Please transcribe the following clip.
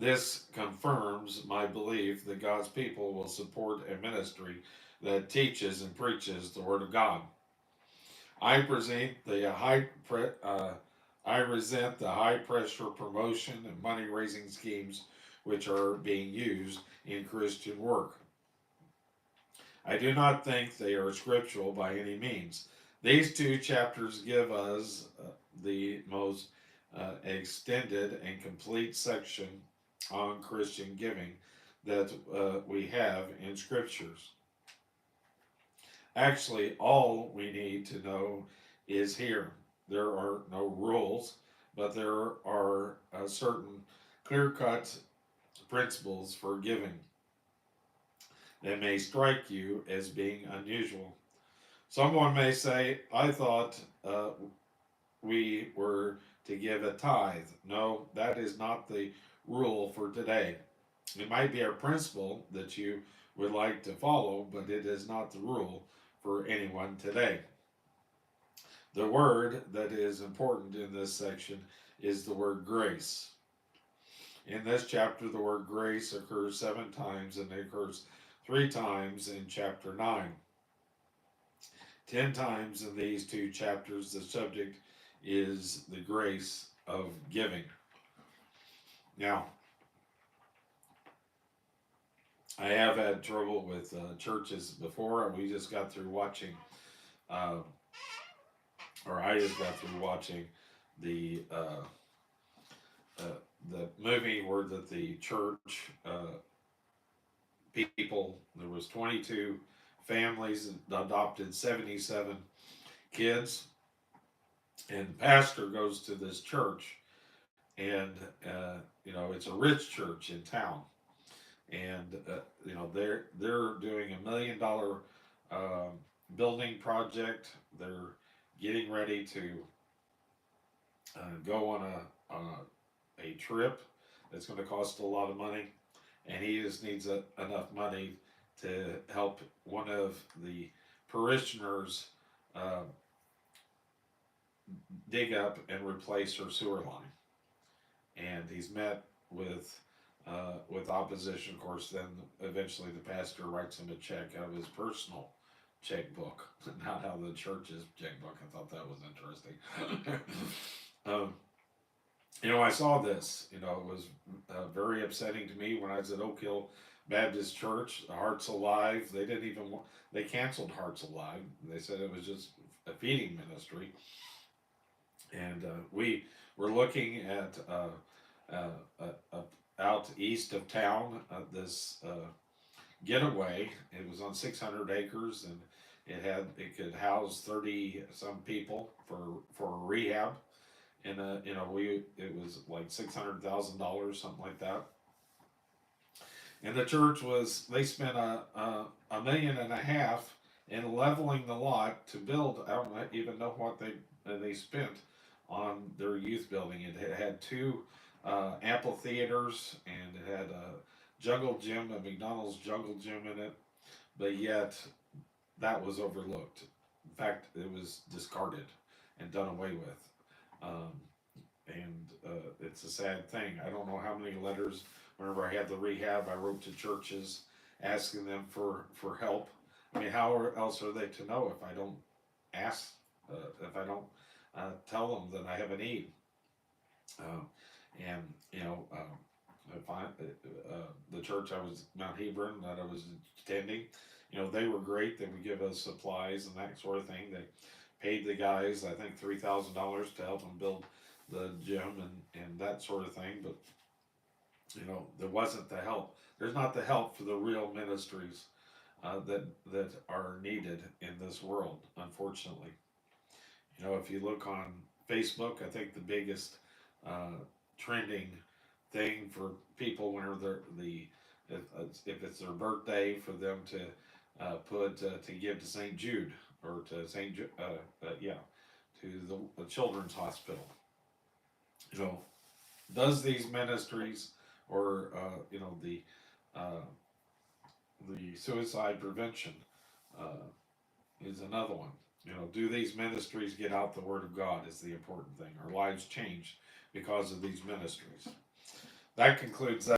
This confirms my belief that God's people will support a ministry that teaches and preaches the Word of God. I present the I resent the high pressure promotion and money raising schemes which are being used in Christian work. I do not think they are scriptural by any means. These two chapters give us the most extended and complete section on Christian giving that we have in scriptures. Actually, all we need to know is here. There are no rules, but there are certain clear cut principles for giving that may strike you as being unusual. Someone may say, I thought we were to give a tithe. No, that is not the rule for today. It might be a principle that you would like to follow, but it is not the rule for anyone today. The word that is important in this section is the word grace. In this chapter, the word grace occurs 7 times and it occurs 3 times in chapter 9. 10 times in these two chapters, the subject is the grace of giving. Now, I have had trouble with churches before, and we just got through watching, uh, or I just got through watching the uh, uh, the movie where that the church people, there was 22 families that adopted 77 kids, and the pastor goes to this church, and it's a rich church in town, and they're doing $1 million uh, building project. They're getting ready to go on a trip that's going to cost a lot of money, and he just needs enough money to help one of the parishioners uh, dig up and replace her sewer line. And he's met with opposition. Of course, then eventually the pastor writes him a check out of his personal checkbook, not out of the church's checkbook. I thought that was interesting. um, I saw this. It was very upsetting to me when I was at Oak Hill Baptist Church. Hearts Alive. They didn't even. They canceled Hearts Alive. They said it was just a feeding ministry, and we were looking at out east of town this getaway. It was on 600 acres, and it could house 30 some people for a rehab. And we it was like $600,000, something like that. And the church they spent a million and a half in leveling the lot to build. I don't even know what they spent on their youth building. It had two amphitheaters, and it had a jungle gym, a McDonald's jungle gym in it. But yet, that was overlooked. In fact, it was discarded and done away with. Um, and it's a sad thing. I don't know how many letters, whenever I had the rehab, I wrote to churches asking them for help. I mean, how else are they to know if I don't ask, if I don't tell them that I have a need? Um, and if the church I was Mount Hebron that I was attending, they were great. They would give us supplies and that sort of thing. They paid the guys, I think, $3,000 to help them build the gym and that sort of thing. But there wasn't the help. There's not the help for the real ministries that are needed in this world, unfortunately. If you look on Facebook, I think the biggest uh, trending thing for people whenever if it's their birthday, for them to put to give to St. Jude, or to to the children's hospital. You know, does these ministries, or uh, the suicide prevention uh, is another one. Do these ministries get out the word of God is the important thing. Our lives change because of these ministries. That concludes that.